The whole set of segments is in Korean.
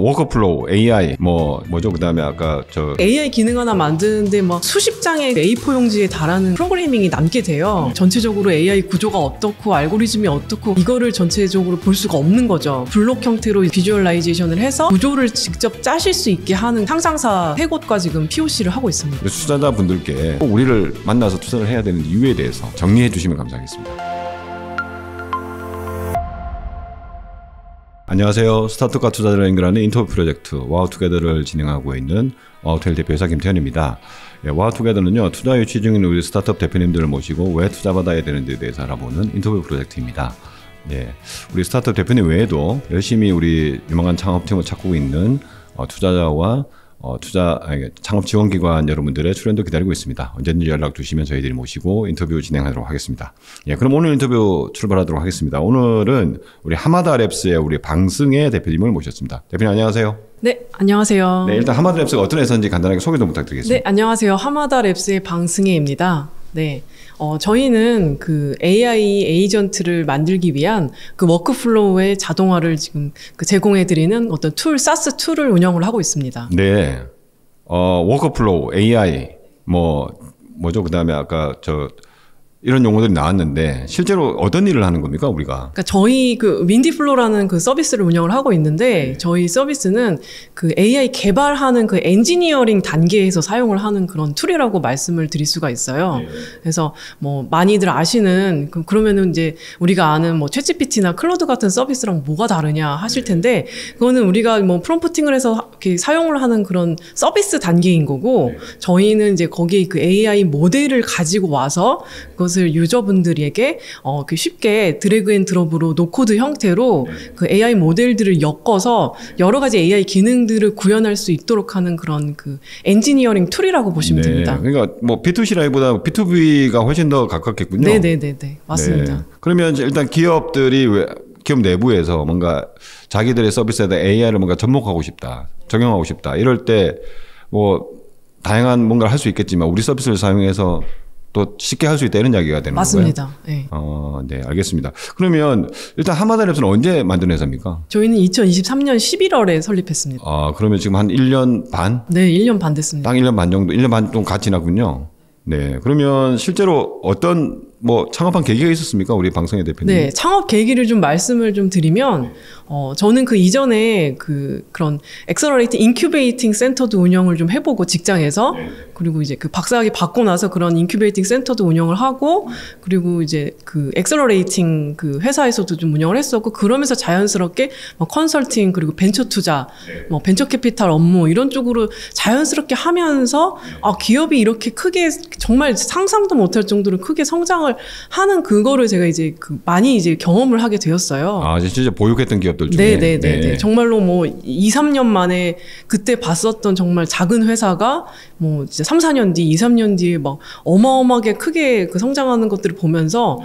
워커플로우, AI, 뭐죠? 그 다음에 아까 AI 기능 하나 만드는데 막 수십 장의 A4 용지에 달하는 프로그래밍이 남게 돼요. 전체적으로 AI 구조가 어떻고 알고리즘이 어떻고 이거를 전체적으로 볼 수가 없는 거죠. 블록 형태로 비주얼라이제이션을 해서 구조를 직접 짜실 수 있게 하는 상상사 3곳과 지금 POC를 하고 있습니다. 투자자분들께 꼭 우리를 만나서 투자를 해야 되는 이유에 대해서 정리해 주시면 감사하겠습니다. 안녕하세요. 스타트업과 투자자를 연결하는 인터뷰 프로젝트 와우투게더를 진행하고 있는 와우텔 대표이사 김태현입니다. 와우투게더는요, 투자 유치 중인 우리 스타트업 대표님들을 모시고 왜 투자받아야 되는지에 대해서 알아보는 인터뷰 프로젝트입니다. 우리 스타트업 대표님 외에도 열심히 우리 유망한 창업팀을 찾고 있는 투자자와 창업 지원기관 여러분들의 출연도 기다리고 있습니다. 언제든지 연락 주시면 저희들이 모시고 인터뷰 진행하도록 하겠습니다. 그럼 오늘 인터뷰 출발하도록 하겠습니다. 오늘은 우리 하마다랩스의 우리 방승혜 대표님을 모셨습니다. 대표님 안녕하세요. 네, 안녕하세요. 네, 일단 하마다랩스가 어떤 회사인지 간단하게 소개 좀 부탁드리겠습니다. 네, 안녕하세요. 하마다랩스의 방승혜입니다. 네. 저희는 그 AI 에이전트를 만들기 위한 그 워크플로우의 자동화를 지금 제공해드리는 어떤 SaaS 툴을 운영을 하고 있습니다. 네. 워크플로우, AI, 뭐죠? 그 다음에 아까 이런 용어들이 나왔는데 실제로 어떤 일을 하는 겁니까, 우리가? 그러니까 저희 그 윈디플로라는 그 서비스를 운영을 하고 있는데 저희 서비스는 그 AI 개발하는 그 엔지니어링 단계에서 사용을 하는 그런 툴이라고 말씀을 드릴 수가 있어요. 그래서 많이들 아시는 그러면은 이제 우리가 아는 챗GPT나 클로드 같은 서비스랑 뭐가 다르냐 하실 텐데 그거는 우리가 프롬프팅을 해서 이렇게 사용을 하는 그런 서비스 단계인 거고 저희는 이제 거기에 그 AI 모델을 가지고 와서 그것을 유저분들에게 쉽게 드래그 앤 드롭으로 노코드 형태로 그 AI 모델들을 엮어서 여러 가지 AI 기능들을 구현할 수 있도록 하는 그런 그 엔지니어링 툴이라고 보시면 됩니다. 그러니까 B2C라기보다 B2B가 훨씬 더 가깝겠군요. 네네네, 맞습니다. 네. 그러면 일단 기업 내부에서 뭔가 자기들의 서비스에다 AI를 뭔가 접목하고 싶다, 적용하고 싶다 이럴 때 다양한 뭔가를 할 수 있겠지만 우리 서비스를 사용해서 또 쉽게 할 수 있다 이런 이야기가 되는 맞습니다. 거예요? 맞습니다. 네, 알겠습니다. 그러면 일단 하마다랩스는 언제 만든 회사입니까? 저희는 2023년 11월에 설립했습니다. 그러면 지금 한 1년 반? 네, 1년 반 됐습니다. 딱 1년 반 정도, 1년 반 정도 같이 지나군요. 네, 그러면 실제로 어떤 창업한 계기가 있었습니까? 우리 방승혜 대표님. 네, 창업 계기를 좀 말씀을 좀 드리면, 저는 그 이전에 그런 엑셀러레이팅 인큐베이팅 센터도 운영을 좀 해보고 직장에서, 그리고 이제 그 박사학위 받고 나서 그런 인큐베이팅 센터도 운영을 하고, 그리고 이제 그 엑셀러레이팅 그 회사에서도 좀 운영을 했었고, 그러면서 자연스럽게 컨설팅, 그리고 벤처 투자, 벤처 캐피탈 업무 이런 쪽으로 자연스럽게 하면서, 기업이 이렇게 크게 정말 상상도 못할 정도로 크게 성장을 하는 그거를 제가 이제 많이 이제 경험을 하게 되었어요. 진짜 보육했던 기업들 중에. 네네네. 정말로 2, 3년 만에 그때 봤었던 정말 작은 회사가 진짜 3, 4년 뒤, 2, 3년 뒤에 막 어마어마하게 크게 그 성장하는 것들을 보면서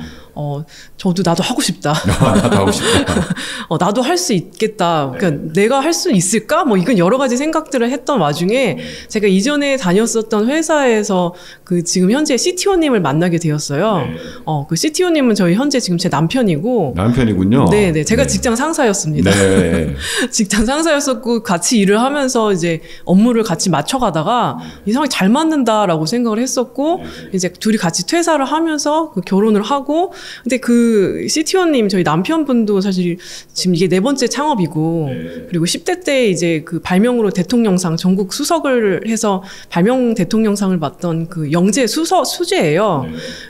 저도 나도 하고 싶다. 나도 하고 싶다. 나도 할 수 있겠다. 그러니까 내가 할 수 있을까? 이건 여러 가지 생각들을 했던 와중에 제가 이전에 다녔었던 회사에서 그 지금 현재 CTO님을 만나게 되었어요. 그 CTO님은 저희 현재 지금 제 남편이고. 남편이군요. 네네. 제가 직장 상사였습니다. 네. 직장 상사였었고 같이 일을 하면서 이제 업무를 같이 맞춰가다가 이 상황이 잘 맞는다라고 생각을 했었고 이제 둘이 같이 퇴사를 하면서 결혼을 하고 근데 그 CTO님 저희 남편분도 사실 지금 이게 4번째 창업이고 그리고 10대 때 이제 그 발명으로 대통령상 전국 수석을 해서 발명 대통령상을 받던 그 영재 수재예요.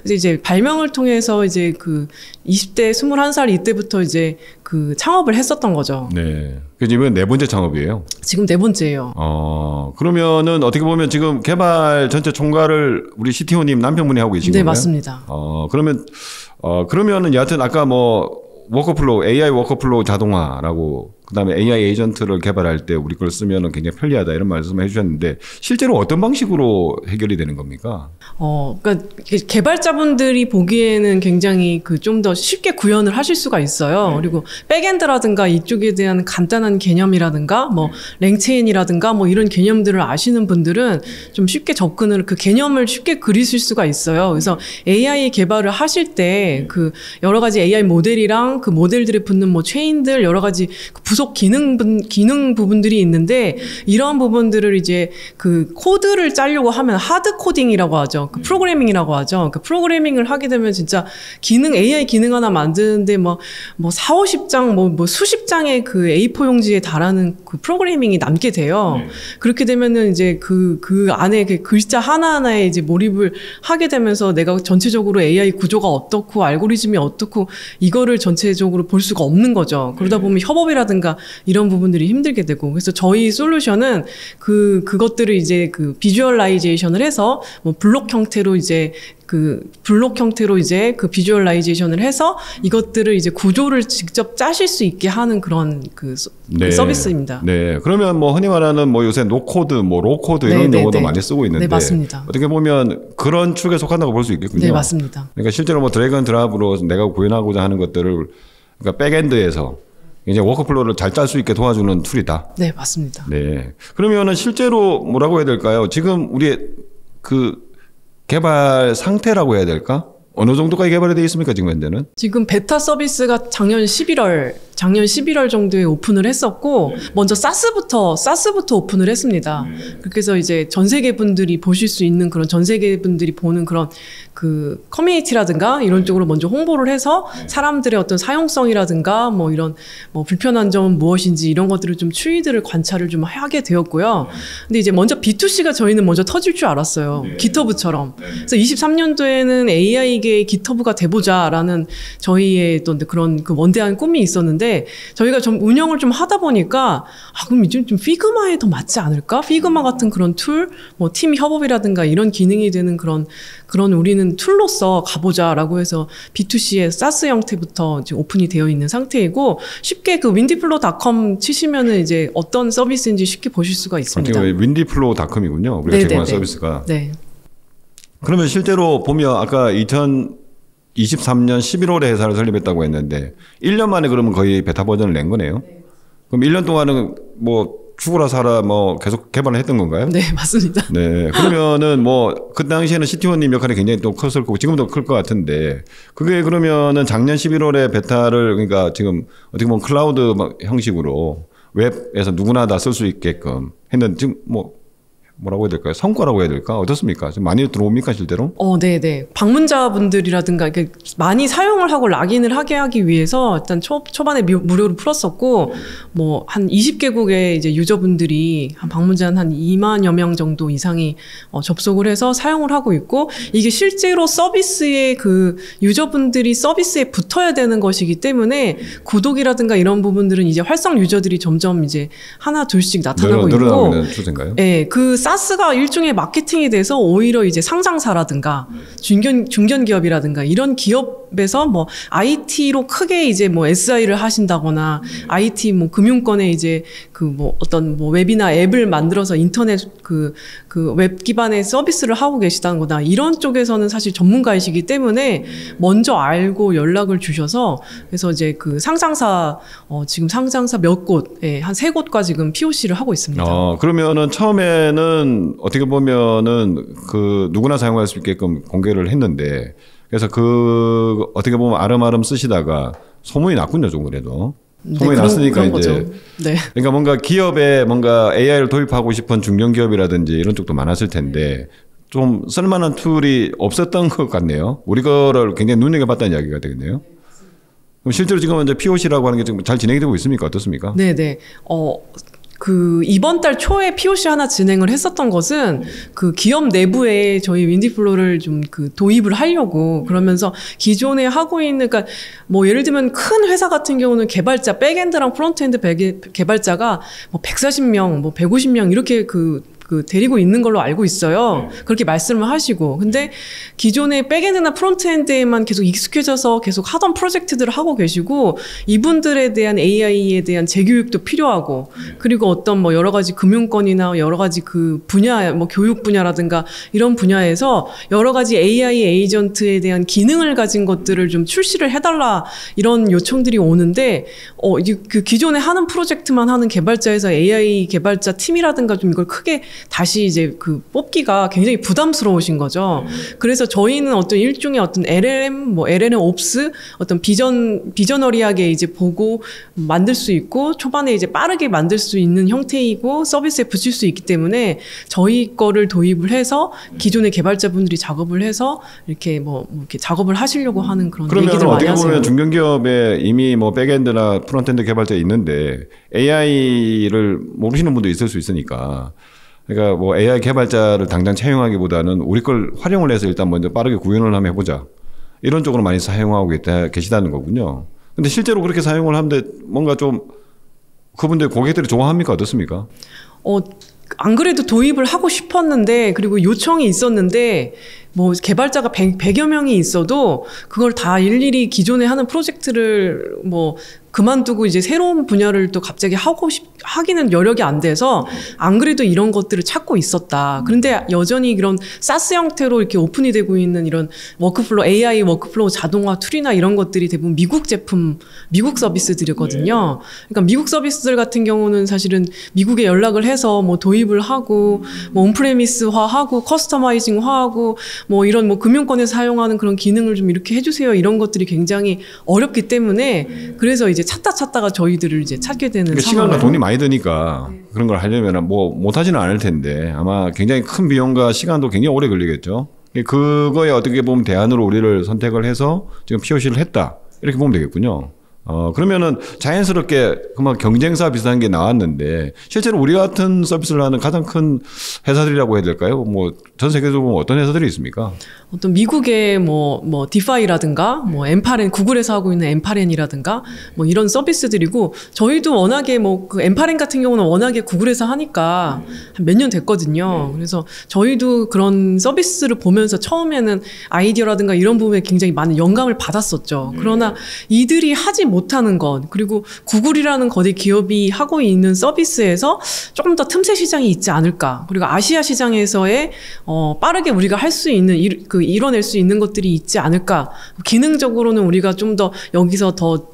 이제 발명을 통해서 이제 그 20대 21살 이때부터 이제 그 창업을 했었던 거죠. 네. 그래서 이번 4번째 창업이에요? 지금 4번째예요. 그러면은 어떻게 보면 지금 개발 전체 총괄을 우리 CTO님 남편분이 하고 계신 거예요? 네, 맞습니다. 그러면은 여하튼 아까 워커플로우, AI 워커플로우 자동화라고 그다음에 AI 에이전트를 개발할 때 우리 걸 쓰면은 굉장히 편리하다 이런 말씀을 해주셨는데 실제로 어떤 방식으로 해결이 되는 겁니까? 그러니까 개발자분들이 보기에는 굉장히 좀 더 쉽게 구현을 하실 수가 있어요. 그리고 백엔드라든가 이쪽에 대한 간단한 개념이라든가 랭체인이라든가 이런 개념들을 아시는 분들은 좀 쉽게 접근을 그 개념을 쉽게 그리실 수가 있어요. 그래서 AI 개발을 하실 때 그 여러 가지 AI 모델이랑 그 모델들에 붙는 체인들 여러 가지 부속 기능 부분들이 있는데 이런 부분들을 이제 그 코드를 짜려고 하면 하드 코딩이라고 하죠. 그 프로그래밍이라고 하죠. 그 프로그래밍을 하게 되면 진짜 AI 기능 하나 만드는데 뭐 4, 50장 뭐 수십 장의 그 A4 용지에 달하는 그 프로그래밍이 남게 돼요. 그렇게 되면은 이제 그 안에 그 글자 하나하나에 이제 몰입을 하게 되면서 내가 전체적으로 AI 구조가 어떻고 알고리즘이 어떻고 이거를 전체적으로 볼 수가 없는 거죠. 그러다 보면 협업이라든가 이런 부분들이 힘들게 되고, 그래서 저희 솔루션은 그것들을 이제 그 비주얼라이제이션을 해서 뭐 블록 형태로 이제 그 비주얼라이제이션을 해서 이것들을 이제 구조를 직접 짜실 수 있게 하는 그런 그 서비스입니다. 네. 그러면 뭐 흔히 말하는 뭐 요새 노코드, 뭐 로코드 이런 용어도 많이 쓰고 있는데. 네, 맞습니다. 어떻게 보면 그런 축에 속한다고 볼 수 있겠군요. 네, 맞습니다. 그러니까 실제로 뭐 드래그 앤 드랍으로 내가 구현하고자 하는 것들을 그러니까 백엔드에서 이제 워크플로우를 잘 짤 수 있게 도와주는 툴이다. 네, 맞습니다. 네. 그러면은 실제로 뭐라고 해야 될까요? 지금 우리의 그 개발 상태라고 해야 될까? 어느 정도까지 개발이 되어 있습니까, 지금 현재는? 지금 베타 서비스가 작년 11월 정도에 오픈을 했었고, 먼저 사스부터 오픈을 했습니다. 그래서 이제 전 세계 분들이 보실 수 있는 그런 전 세계 분들이 보는 그런 그 커뮤니티라든가 이런 쪽으로 먼저 홍보를 해서 사람들의 어떤 사용성이라든가 뭐 이런 뭐 불편한 점은 무엇인지 이런 것들을 좀 추이들을 관찰을 좀 하게 되었고요. 근데 이제 먼저 B2C가 저희는 먼저 터질 줄 알았어요. 기터브처럼. 그래서 23년도에는 AI계의 기터브가 돼보자라는 저희의 또 그런 그 원대한 꿈이 있었는데, 저희가 좀 운영을 좀 하다 보니까 그럼 이제 좀 피그마에 더 맞지 않을까? 피그마 같은 그런 툴, 뭐 팀 협업이라든가 이런 기능이 되는 그런 우리는 툴로서 가보자라고 해서 B2C의 사스 형태부터 이제 오픈이 되어 있는 상태이고, 쉽게 그 윈디플로우.com 치시면은 이제 어떤 서비스인지 쉽게 보실 수가 있습니다. 윈디플로우.com이군요. 우리가 제공한 서비스가. 네. 그러면 실제로 보면 아까 2023년 11월에 회사를 설립했다고 했는데 1년 만에 그러면 거의 베타 버전을 낸 거네요. 그럼 1년 동안은 뭐 죽어라 살아 뭐 계속 개발을 했던 건가요? 네, 맞습니다. 네. 그러면은 뭐 그 당시에는 CTO님 역할이 굉장히 또 컸을 거고 지금도 클 것 같은데, 그게 그러면은 작년 11월에 베타를 그러니까 지금 어떻게 보면 클라우드 형식으로 웹에서 누구나 다 쓸 수 있게끔 했는데 지금 뭐라고 해야 될까요? 성과라고 해야 될까? 어떻습니까? 좀 많이 들어옵니까, 실제로? 네네. 방문자분들이라든가 이렇게 많이 사용을 하고 락인을 하기 위해서 일단 초반에 무료로 풀었었고, 뭐 한 20개국의 이제 유저분들이 방문자 한 2만여 명 정도 이상이 접속을 해서 사용을 하고 있고, 이게 실제로 서비스에 그 유저분들이 서비스에 붙어야 되는 것이기 때문에 구독이라든가 이런 부분들은 이제 활성 유저들이 점점 이제 하나 둘씩 나타나고 늘어나고 있는 추세인가요? 네, 그 사스가 일종의 마케팅이 돼서 오히려 이제 상장사라든가 중견 기업이라든가 이런 기업에서 뭐 IT로 크게 이제 뭐 SI를 하신다거나 IT 뭐 금융권에 이제 그 뭐 어떤 뭐 웹이나 앱을 만들어서 인터넷 그 웹 기반의 서비스를 하고 계시다거나 이런 쪽에서는 사실 전문가이시기 때문에 먼저 알고 연락을 주셔서, 그래서 이제 그 상장사 지금 상장사 몇 곳, 한 3곳과 지금 POC를 하고 있습니다. 그러면은 처음에는 어떻게 보면은 그 누구나 사용할 수 있게끔 공개를 했는데, 그래서 그 어떻게 보면 아름아름 쓰시다가 소문이 났군요, 좀 그래도. 소문이 났으니까 이제. 네. 그러니까 뭔가 기업에 뭔가 AI를 도입하고 싶은 중견기업이라든지 이런 쪽도 많았을 텐데 좀 쓸만한 툴이 없었던 것 같네요. 우리 거를 굉장히 눈여겨봤다는 이야기가 되겠네요. 그럼 실제로 지금 이제 POC라고 하는 게 지금 잘 진행이 되고 있습니까? 어떻습니까? 네네. 그 이번 달 초에 POC 하나 진행을 했었던 것은 그 기업 내부에 저희 윈디플로우를 좀 그 도입을 하려고, 그러면서 기존에 하고 있는, 그러니까 뭐 예를 들면 큰 회사 같은 경우는 개발자 백엔드랑 프론트엔드 개발자가 뭐 140명, 뭐 150명 이렇게 그 데리고 있는 걸로 알고 있어요. 그렇게 말씀을 하시고. 근데 기존의 백엔드나 프론트엔드에만 계속 익숙해져서 계속 하던 프로젝트들을 하고 계시고, 이분들에 대한 AI에 대한 재교육도 필요하고, 그리고 어떤 뭐 여러 가지 금융권이나 여러 가지 그 분야, 뭐 교육 분야라든가 이런 분야에서 여러 가지 AI 에이전트에 대한 기능을 가진 것들을 좀 출시를 해달라, 이런 요청들이 오는데, 그 기존에 하는 프로젝트만 하는 개발자에서 AI 개발자 팀이라든가 좀 이걸 크게 다시 이제 그 뽑기가 굉장히 부담스러우신 거죠. 그래서 저희는 어떤 일종의 어떤 LLM, 뭐 LLM 옵스, 어떤 비저너리하게 이제 보고 만들 수 있고 초반에 이제 빠르게 만들 수 있는 형태이고 서비스에 붙일 수 있기 때문에 저희 거를 도입을 해서 기존의 개발자분들이 작업을 해서 이렇게 뭐 이렇게 작업을 하시려고 하는 그런 얘기들 많이 하세요. 그러면 어떻게 보면 중견기업에 이미 뭐 백엔드나 프론트엔드 개발자 있는데 AI를 모르시는 분도 있을 수 있으니까 그러니까 뭐 AI 개발자를 당장 채용하기보다는 우리 걸 활용을 해서 일단 먼저 빠르게 구현을 한번 해보자. 이런 쪽으로 많이 사용하고 계시다는 거군요. 근데 실제로 그렇게 사용을 하는데 뭔가 좀 그분들 고객들이 좋아합니까? 어떻습니까? 안 그래도 도입을 하고 싶었는데 그리고 요청이 있었는데 뭐 개발자가 100여 명이 있어도 그걸 다 일일이 기존에 하는 프로젝트를 뭐 그만두고 이제 새로운 분야를 또 갑자기 하기는 여력이 안 돼서 안 그래도 이런 것들을 찾고 있었다. 그런데 여전히 그런 사스 형태로 이렇게 오픈이 되고 있는 이런 워크플로우, AI 워크플로우 자동화 툴이나 이런 것들이 대부분 미국 제품, 미국 서비스들이거든요. 그러니까 미국 서비스들 같은 경우는 사실은 미국에 연락을 해서 뭐 도입을 하고 뭐 온프레미스화하고 커스터마이징화하고 뭐 이런 뭐 금융권에서 사용하는 그런 기능을 좀 이렇게 해주세요. 이런 것들이 굉장히 어렵기 때문에 그래서 이제 찾다가 저희들을 이제 찾게 되는 그러니까 시간과 돈이 많이 드니까 그런 걸 하려면 뭐 못하지는 않을 텐데 아마 굉장히 큰 비용과 시간도 굉장히 오래 걸리겠죠. 그거에 어떻게 보면 대안으로 우리를 선택을 해서 지금 POC를 했다. 이렇게 보면 되겠군요. 그러면은 자연스럽게 그만 경쟁사 비슷한 게 나왔는데 실제로 우리 같은 서비스를 하는 가장 큰 회사들이라고 해야 될까요? 뭐 전 세계적으로 보면 어떤 회사들이 있습니까? 어떤 미국의 뭐 디파이라든가 뭐 엠파렌, 구글에서 하고 있는 엠파렌이라든가 뭐 이런 서비스들이고 저희도 워낙에 뭐 그 엠파렌 같은 경우는 워낙에 구글에서 하니까 한 몇 년 됐거든요. 그래서 저희도 그런 서비스를 보면서 처음에는 아이디어라든가 이런 부분에 굉장히 많은 영감을 받았었죠. 그러나 이들이 하지 못하는 것 그리고 구글이라는 거대 기업이 하고 있는 서비스에서 조금 더 틈새 시장이 있지 않을까. 그리고 아시아 시장에서의 빠르게 우리가 할 수 있는 이뤄낼 수 있는 것들이 있지 않을까. 기능적으로는 우리가 좀 더 여기서 더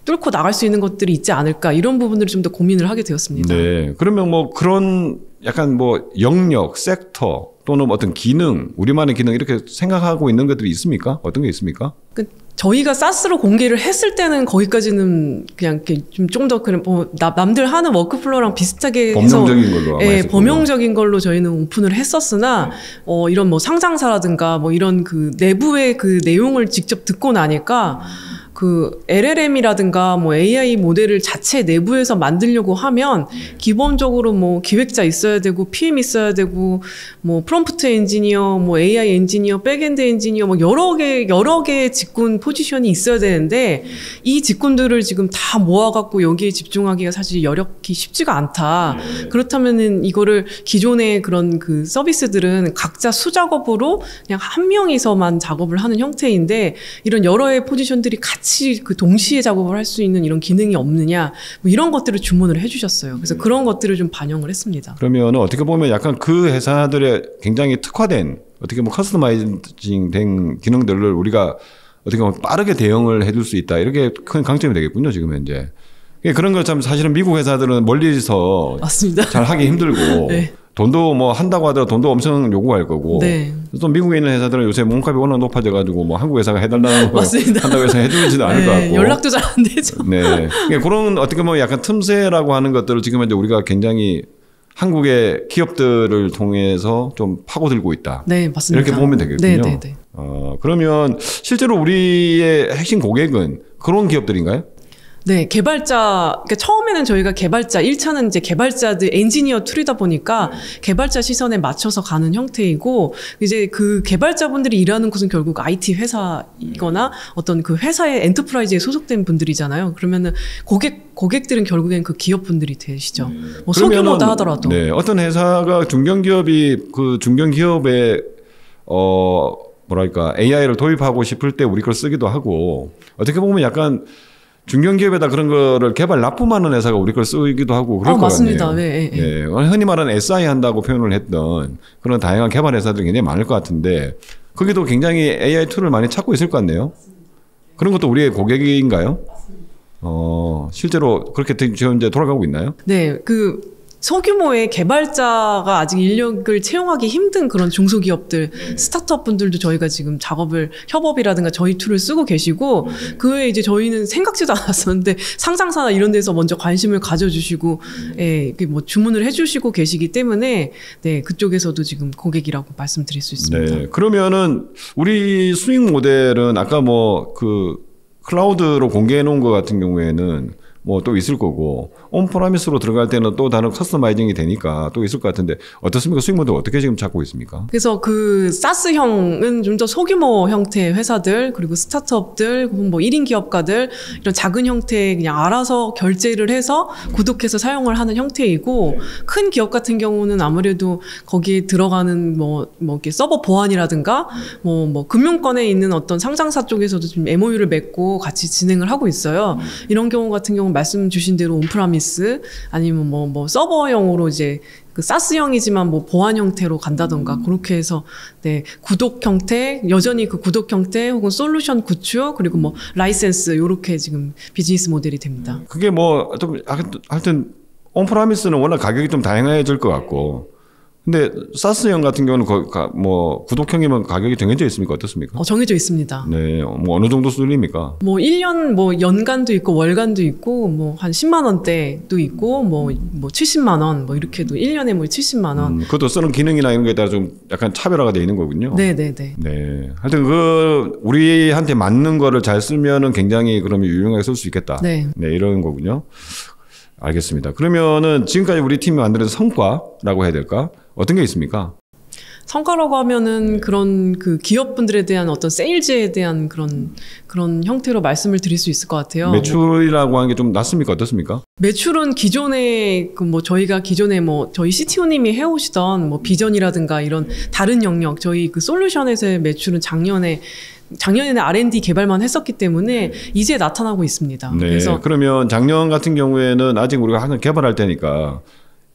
뚫고 나갈 수 있는 것들이 있지 않을까. 이런 부분들을 좀 더 고민을 하게 되었습니다. 네. 그러면 뭐 그런 약간 뭐 영역, 섹터 또는 어떤 기능, 우리만의 기능 이렇게 생각하고 있는 것들이 있습니까? 어떤 게 있습니까? 저희가 사스로 공개를 했을 때는 거기까지는 그냥 좀 더 그냥 남들 하는 워크플로우랑 비슷하게 해서 범용적인 걸로 범용적인 걸로 저희는 오픈을 했었으나 이런 뭐 상장사라든가 뭐 이런 그 내부의 그 내용을 직접 듣고 나니까 그 LLM이라든가 뭐 AI 모델을 자체 내부에서 만들려고 하면 기본적으로 뭐 기획자 있어야 되고 PM 있어야 되고 뭐 프롬프트 엔지니어, 뭐 AI 엔지니어, 백엔드 엔지니어 뭐 여러 개의 직군 포지션이 있어야 되는데 이 직군들을 지금 다 모아갖고 여기에 집중하기가 사실 여력이 쉽지가 않다. 그렇다면은 이거를 기존의 그런 그 서비스들은 각자 수작업으로 그냥 한 명이서만 작업을 하는 형태인데 이런 여러의 포지션들이 같이 그 동시에 작업을 할 수 있는 이런 기능이 없느냐 뭐 이런 것들을 주문을 해주셨어요. 그래서 그런 것들을 좀 반영을 했습니다. 그러면 어떻게 보면 약간 그 회사들의 굉장히 특화된 어떻게 보면 커스터마이징 된 기능들을 우리가 어떻게 보면 빠르게 대응을 해줄 수 있다. 이렇게 큰 강점이 되겠군요. 지금 현재. 그런 걸 참 사실은 미국 회사들은 멀리서 맞습니다. 잘 하기 힘들고 네. 돈도 뭐 한다고 하더라도 돈도 엄청 요구할 거고. 네. 또 미국에 있는 회사들은 요새 몸값이 워낙 높아져가지고 뭐 한국 회사가 해달라고 맞습니다. 한다고 해서 해주지도 않을 것 같고. 연락도 잘 안 되죠. 네. 그런 어떻게 보면 약간 틈새라고 하는 것들을 지금 현재 우리가 굉장히 한국의 기업들을 통해서 좀 파고들고 있다. 네, 맞습니다. 이렇게 보면 되겠군요. 네. 그러면 실제로 우리의 핵심 고객은 그런 기업들인가요? 네, 그러니까 처음에는 저희가 1차는 이제 개발자들 엔지니어 툴이다 보니까 개발자 시선에 맞춰서 가는 형태이고, 이제 그 개발자분들이 일하는 곳은 결국 IT 회사이거나 어떤 그 회사의 엔터프라이즈에 소속된 분들이잖아요. 그러면은 고객들은 결국엔 그 기업분들이 되시죠. 뭐 소규모다 하더라도. 네, 어떤 회사가 중견기업이 그 중견기업에 뭐랄까 AI를 도입하고 싶을 때 우리 걸 쓰기도 하고, 어떻게 보면 약간 중견기업에다 그런 거를 개발 납품하는 회사가 우리 걸 쓰기도 하고 그럴 것 맞습니다. 같네요. 네. 네. 흔히 말하는 SI 한다고 표현을 했던 그런 다양한 개발 회사들이 굉장히 많을 것 같은데 거기도 굉장히 AI 툴을 많이 찾고 있을 것 같네요. 그런 것도 우리의 고객인가요? 실제로 그렇게 지금 이제 돌아가고 있나요? 네, 소규모의 개발자가 아직 인력을 채용하기 힘든 그런 중소기업들, 스타트업 분들도 저희가 지금 협업이라든가 저희 툴을 쓰고 계시고, 그 외에 이제 저희는 생각지도 않았었는데 상장사나 이런 데서 먼저 관심을 가져주시고, 예, 뭐 주문을 해주시고 계시기 때문에, 네, 그쪽에서도 지금 고객이라고 말씀드릴 수 있습니다. 네. 그러면은 우리 수익 모델은 아까 뭐 그 클라우드로 공개해 놓은 것 같은 경우에는 뭐 또 있을 거고, 온프라미스로 들어갈 때는 또 다른 커스터마이징이 되니까 또 있을 것 같은데 어떻습니까? 수익 모델 어떻게 지금 찾고 있습니까? 그래서 그 사스형은 좀 더 소규모 형태의 회사들, 그리고 스타트업들, 뭐 1인 기업가들, 이런 작은 형태의 그냥 알아서 결제를 해서 구독해서 사용을 하는 형태이고, 큰 기업 같은 경우는 아무래도 거기에 들어가는 뭐 이렇게 서버 보안이라든가, 뭐 금융권에 있는 어떤 상장사 쪽에서도 좀 MOU를 맺고 같이 진행을 하고 있어요. 이런 경우 같은 경우 말씀 주신 대로 온프라미스 아니면 뭐 서버형으로 이제 그 사스형이지만 뭐 보안 형태로 간다던가 그렇게 해서 네, 구독 형태, 여전히 그 구독 형태 혹은 솔루션 구축 그리고 뭐 라이센스 요렇게 지금 비즈니스 모델이 됩니다. 그게 뭐 좀 하여튼 온프라미스는 워낙 가격이 좀 다양해질 것 같고, 근데 사스형 같은 경우는 뭐 구독형이면 가격이 정해져 있습니까? 어떻습니까? 정해져 있습니다. 네, 뭐 어느 정도 수준입니까? 뭐 1년 뭐 연간도 있고 월간도 있고 뭐 한 10만 원대도 있고 뭐 70만 원 뭐 이렇게도 1년에 뭐 70만 원. 그것도 쓰는 기능이나 이런 거에 따라 좀 약간 차별화가 되어 있는 거군요. 네. 네. 하여튼 그 우리한테 맞는 거를 잘 쓰면은 굉장히 그러면 유용하게 쓸 수 있겠다. 네, 이런 거군요. 알겠습니다. 그러면은 지금까지 우리 팀이 만드는 성과라고 해야 될까? 어떤 게 있습니까? 성과라고 하면은 그런 그 기업분들에 대한 어떤 세일즈에 대한 그런 형태로 말씀을 드릴 수 있을 것 같아요. 매출이라고 하는 게 좀 낮습니까? 어떻습니까? 매출은 기존에 뭐 저희가 기존에 뭐 저희 CTO님이 해오시던 뭐 비전이라든가 이런 다른 영역, 저희 그 솔루션에서의 매출은 작년에는 R&D 개발만 했었기 때문에 이제 나타나고 있습니다. 네. 그래서 그러면 작년 같은 경우에는 아직 우리가 항상 개발할 때니까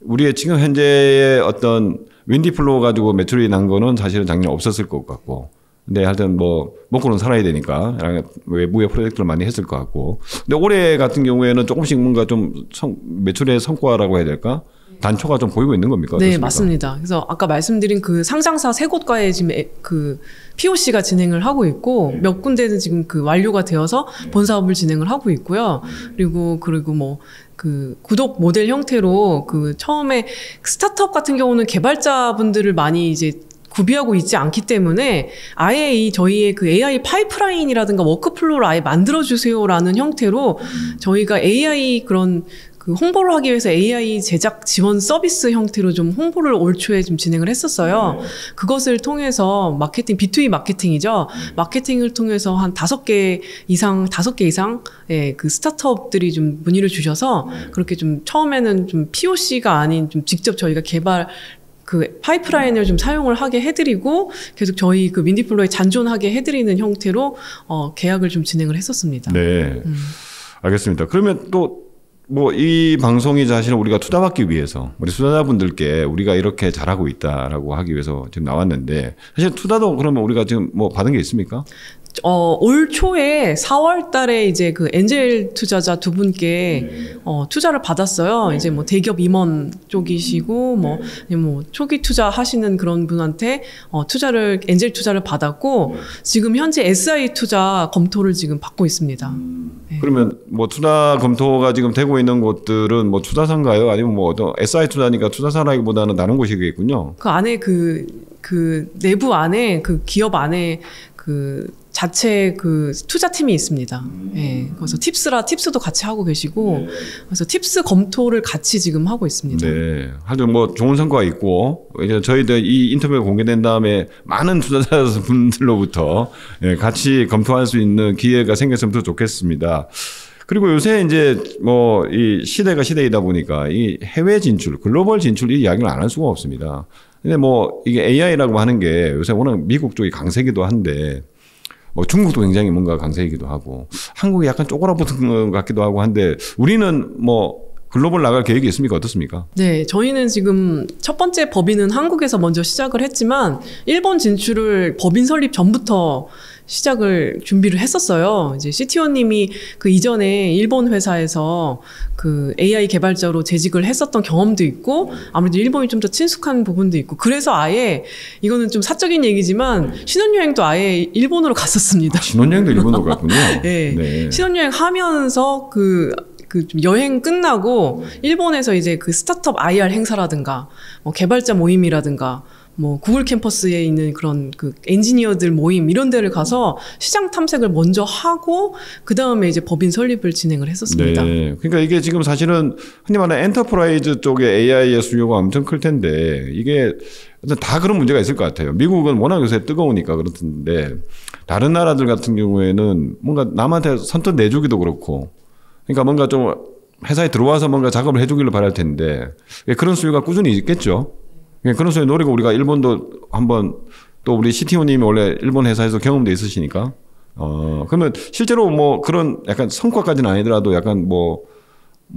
우리의 지금 현재의 어떤 윈디플로우 가지고 매출이 난 거는 사실은 작년에 없었을 것 같고, 근데 하여튼 뭐 먹고는 살아야 되니까 외부의 프로젝트를 많이 했을 것 같고, 근데 올해 같은 경우에는 조금씩 뭔가 좀 매출의 성과라고 해야 될까? 단초가 좀 보이고 있는 겁니까? 네, 어떻습니까? 맞습니다. 그래서 아까 말씀드린 그 상장사 세 곳과의 지금 그 POC가 진행을 하고 있고, 몇 군데는 지금 그 완료가 되어서 본 사업을 진행을 하고 있고요. 그리고 뭐 그 구독 모델 형태로 그 처음에 스타트업 같은 경우는 개발자분들을 많이 이제 구비하고 있지 않기 때문에 아예 이 저희의 그 AI 파이프라인이라든가 워크플로우를 아예 만들어주세요라는 형태로 저희가 AI 그런 그 홍보를 하기 위해서 AI 제작 지원 서비스 형태로 좀 홍보를 올 초에 좀 진행을 했었어요. 그것을 통해서 마케팅, B2B 마케팅이죠. 마케팅을 통해서 한 5개 이상, 예, 그 스타트업들이 좀 문의를 주셔서 그렇게 좀 처음에는 좀 POC가 아닌 좀 직접 저희가 개발 그 파이프라인을 좀 사용을 하게 해드리고 계속 저희 그 윈디플로우에 잔존하게 해드리는 형태로 계약을 좀 진행을 했었습니다. 네, 알겠습니다. 그러면 또 뭐 이 방송이 사실은 우리가 투자받기 위해서 우리 투자자분들께 우리가 이렇게 잘하고 있다라고 하기 위해서 지금 나왔는데, 사실 투자도 그러면 우리가 지금 뭐 받은 게 있습니까? 올 초에 4월 달에 이제 그 엔젤 투자자 두 분께 투자를 받았어요. 이제 뭐 대기업 임원 쪽이시고 뭐 초기 투자 하시는 그런 분한테 엔젤 투자를 받았고, 지금 현재 SI 투자 검토를 지금 받고 있습니다. 네. 그러면 뭐 투자 검토가 지금 되고 있는 곳들은 뭐 투자사인가요? 아니면 뭐 어떤 SI 투자니까 투자사라기보다는 다른 곳이겠군요. 그 안에 그 내부 안에 그 기업 안에 그 자체 그 투자팀이 있습니다. 예. 그래서 팁스도 같이 하고 계시고, 그래서 팁스 검토를 같이 지금 하고 있습니다. 네. 하여튼 뭐 좋은 성과가 있고, 이제 저희들 이 인터뷰가 공개된 다음에 많은 투자자분들로부터 같이 검토할 수 있는 기회가 생겼으면 더 좋겠습니다. 그리고 요새 이제 뭐 이 시대가 시대이다 보니까 이 해외 진출, 글로벌 진출 이 이야기를 안 할 수가 없습니다. 근데 뭐 이게 AI라고 하는 게 요새 워낙 미국 쪽이 강세기도 한데, 뭐 중국도 굉장히 뭔가 강세이기도 하고, 한국이 약간 쪼그라붙은 것 같기도 하고 한데, 우리는 뭐 글로벌 나갈 계획이 있습니까? 어떻습니까? 네, 저희는 지금 첫 번째 법인은 한국에서 먼저 시작을 했지만 일본 진출을 법인 설립 전부터 시작을 준비를 했었어요. 이제 CTO님이 그 이전에 일본 회사에서 그 AI 개발자로 재직을 했었던 경험도 있고 아무래도 일본이 좀 더 친숙한 부분도 있고 그래서 아예 이거는 좀 사적인 얘기지만 신혼여행도 아예 일본으로 갔었습니다. 신혼여행도 일본으로 갔군요. 네. 네. 신혼여행 하면서 좀 여행 끝나고 일본에서 이제 그 스타트업 IR 행사라든가 뭐 개발자 모임이라든가 뭐 구글 캠퍼스에 있는 그런 그 엔지니어들 모임 이런 데를 가서 시장 탐색을 먼저 하고 그 다음에 이제 법인 설립을 진행을 했었습니다. 네. 그러니까 이게 지금 사실은 흔히 말하는 엔터프라이즈 쪽에 AI의 수요가 엄청 클 텐데 이게 다 그런 문제가 있을 것 같아요. 미국은 워낙 요새 뜨거우니까 그렇던데 다른 나라들 같은 경우에는 뭔가 남한테 선뜻 내주기도 그렇고 그러니까 뭔가 좀 회사에 들어와서 뭔가 작업을 해주기를 바랄 텐데 그런 수요가 꾸준히 있겠죠. 그런 수요 노리고 우리가 일본도 한번 또 우리 CTO님이 원래 일본 회사에서 경험도 있으시니까 그러면 실제로 뭐 그런 약간 성과까지는 아니더라도 약간 뭐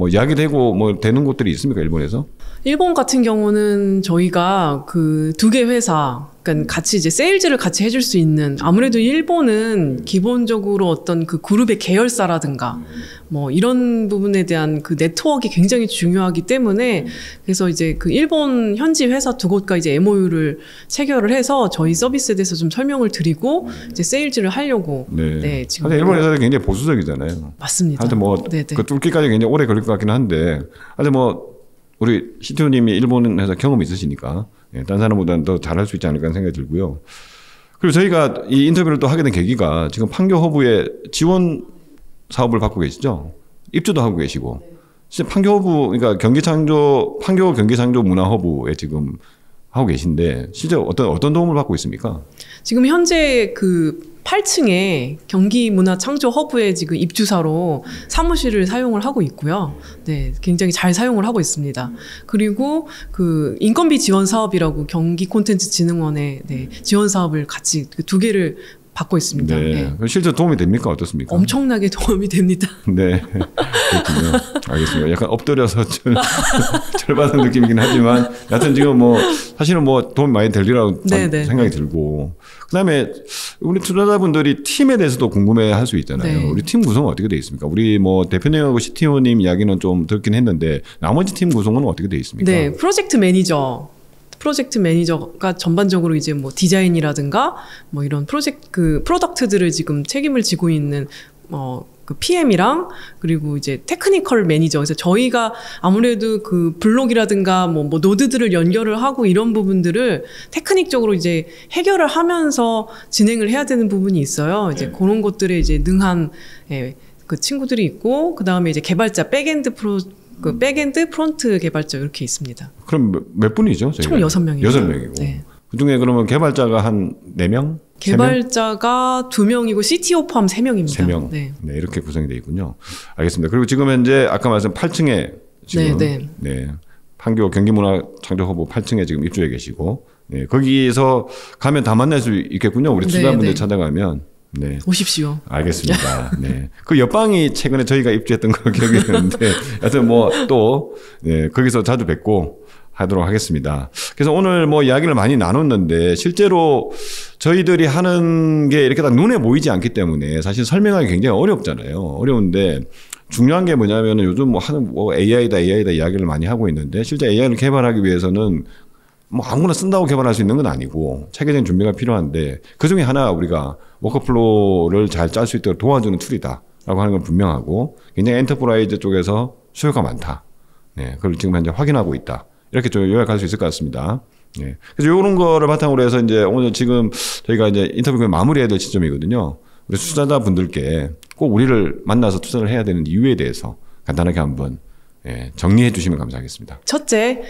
이야기되고 뭐 되는 곳들이 있습니까 일본에서? 일본 같은 경우는 저희가 그 2개 회사, 그러니까 같이 이제 세일즈를 같이 해줄 수 있는 아무래도 일본은 기본적으로 어떤 그 그룹의 계열사라든가 뭐 이런 부분에 대한 그 네트워크가 굉장히 중요하기 때문에 그래서 이제 그 일본 현지 회사 2곳과 이제 MOU를 체결을 해서 저희 서비스에 대해서 좀 설명을 드리고 이제 세일즈를 하려고. 네. 지금 일본 회사들이 굉장히 보수적이잖아요. 맞습니다. 하여튼 뭐 그 뚫기까지 굉장히 오래 걸릴 것 같긴 한데 하여튼 뭐 우리 CTO님이 일본 회사 경험이 있으시니까 다른 사람보다는 더 잘할 수 있지 않을까 하는 생각이 들고요. 그리고 저희가 이 인터뷰를 또 하게 된 계기가 지금 판교 허브에 지원 사업을 받고 계시죠. 입주도 하고 계시고 진짜 판교 허브 그러니까 판교 경기창조 문화 허브에 지금 하고 계신데 실제 어떤 도움을 받고 있습니까? 지금 현재 그 8층에 경기문화창조 허브에 지금 입주사로 사무실을 사용을 하고 있고요. 네, 굉장히 잘 사용을 하고 있습니다. 그리고 그 인건비 지원 사업이라고 경기콘텐츠진흥원의 지원 사업을 같이 그 2개를 받고 있습니다. 네. 네. 실제 도움이 됩니까? 어떻습니까? 엄청나게 도움이 됩니다. 네. 그렇군요. 알겠습니다. 약간 엎드려서 절받은 느낌이긴 하지만 여하튼 지금 뭐 사실은 뭐 도움이 많이 되리라고 생각이 들고 그다음에 우리 투자자분들이 팀에 대해서도 궁금해할 수 있잖아요. 네. 우리 팀 구성은 어떻게 돼 있습니까? 우리 뭐 대표님하고 CTO님 이야기는 좀 듣긴 했는데 나머지 팀 구성은 어떻게 돼 있습니까? 네. 프로젝트 매니저가 전반적으로 이제 뭐 디자인이라든가 뭐 이런 프로덕트들을 지금 책임을 지고 있는 그 PM이랑 그리고 이제 테크니컬 매니저. 그래서 저희가 아무래도 그 블록이라든가 뭐 노드들을 연결을 하고 이런 부분들을 테크닉적으로 이제 해결을 하면서 진행을 해야 되는 부분이 있어요. 이제 그런 것들에 이제 능한 그 친구들이 있고 그 다음에 이제 개발자 백엔드 프론트 개발자 이렇게 있습니다. 그럼 몇 분이죠? 총 6명입니다. 6명이고. 네. 그중에 그러면 개발자가 한 4명? 개발자가 2명이고 CTO 포함 3명입니다. 3명. 네, 이렇게 구성이 되어 있군요. 알겠습니다. 그리고 지금 현재 아까 말씀 8층에 지금 판교 경기문화창조 허브 8층에 지금 입주해 계시고 거기서 가면 다 만날 수 있겠군요. 우리 투자분들 찾아가면. 네. 오십시오. 알겠습니다. 네. 그 옆방이 최근에 저희가 입주했던 거 기억이 나는데, 하여튼 뭐 또, 거기서 자주 뵙고 하도록 하겠습니다. 그래서 오늘 뭐 이야기를 많이 나눴는데, 실제로 저희들이 하는 게 이렇게 딱 눈에 보이지 않기 때문에 사실 설명하기 굉장히 어렵잖아요. 어려운데, 중요한 게 뭐냐면은 요즘 뭐 AI다 이야기를 많이 하고 있는데, 실제 AI를 개발하기 위해서는 뭐 아무나 쓴다고 개발할 수 있는 건 아니고 체계적인 준비가 필요한데 그중에 하나 우리가 워크플로우를 잘 짤 수 있도록 도와주는 툴이다라고 하는 건 분명하고 굉장히 엔터프라이즈 쪽에서 수요가 많다. 네, 그걸 지금 현재 확인하고 있다. 이렇게 좀 요약할 수 있을 것 같습니다. 네. 그래서 이런 거를 바탕으로 해서 이제 오늘 지금 저희가 이제 인터뷰를 마무리해야 될 시점이거든요. 우리 투자자분들께 꼭 우리를 만나서 투자를 해야 되는 이유에 대해서 간단하게 한번 정리해 주시면 감사하겠습니다. 첫째,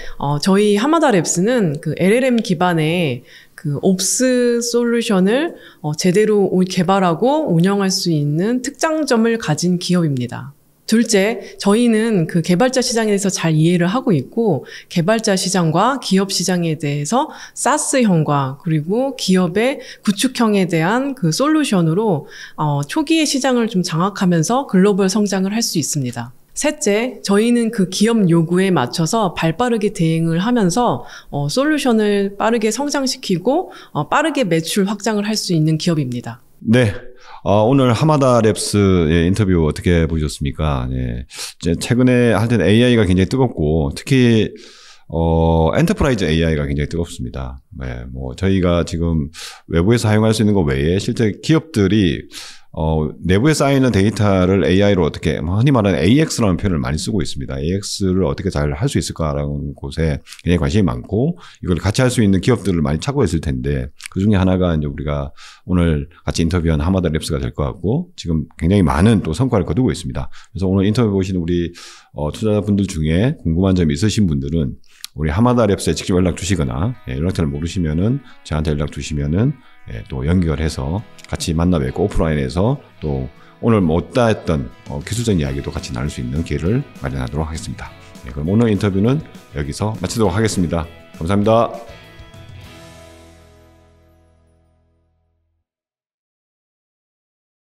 저희 하마다랩스는 그 LLM 기반의 그 옵스 솔루션을 제대로 개발하고 운영할 수 있는 특장점을 가진 기업입니다. 둘째, 저희는 그 개발자 시장에 대해서 잘 이해를 하고 있고 개발자 시장과 기업 시장에 대해서 사스형과 그리고 기업의 구축형에 대한 그 솔루션으로 초기의 시장을 좀 장악하면서 글로벌 성장을 할 수 있습니다. 셋째, 저희는 그 기업 요구에 맞춰서 발빠르게 대응을 하면서 솔루션을 빠르게 성장시키고 빠르게 매출 확장을 할 수 있는 기업입니다. 네. 오늘 하마다랩스의 인터뷰 어떻게 보셨습니까? 네. 이제 최근에 하여튼 AI가 굉장히 뜨겁고 특히 엔터프라이즈 AI가 굉장히 뜨겁습니다. 네, 뭐 저희가 지금 외부에서 사용할 수 있는 것 외에 실제 기업들이 내부에 쌓이는 데이터를 AI로 어떻게, 흔히 말하는 AX라는 표현을 많이 쓰고 있습니다. AX를 어떻게 잘 할 수 있을까라는 곳에 굉장히 관심이 많고, 이걸 같이 할 수 있는 기업들을 많이 찾고 있을 텐데, 그 중에 하나가 이제 우리가 오늘 같이 인터뷰한 하마다랩스가 될 것 같고, 지금 굉장히 많은 또 성과를 거두고 있습니다. 그래서 오늘 인터뷰 보신 우리 투자자분들 중에 궁금한 점이 있으신 분들은 우리 하마다랩스에 직접 연락 주시거나, 연락처를 모르시면은 저한테 연락 주시면은 또 연결해서 같이 만나 뵙고 오프라인에서 또 오늘 못다 했던 기술적인 이야기도 같이 나눌 수 있는 기회를 마련하도록 하겠습니다. 그럼 오늘 인터뷰는 여기서 마치도록 하겠습니다. 감사합니다.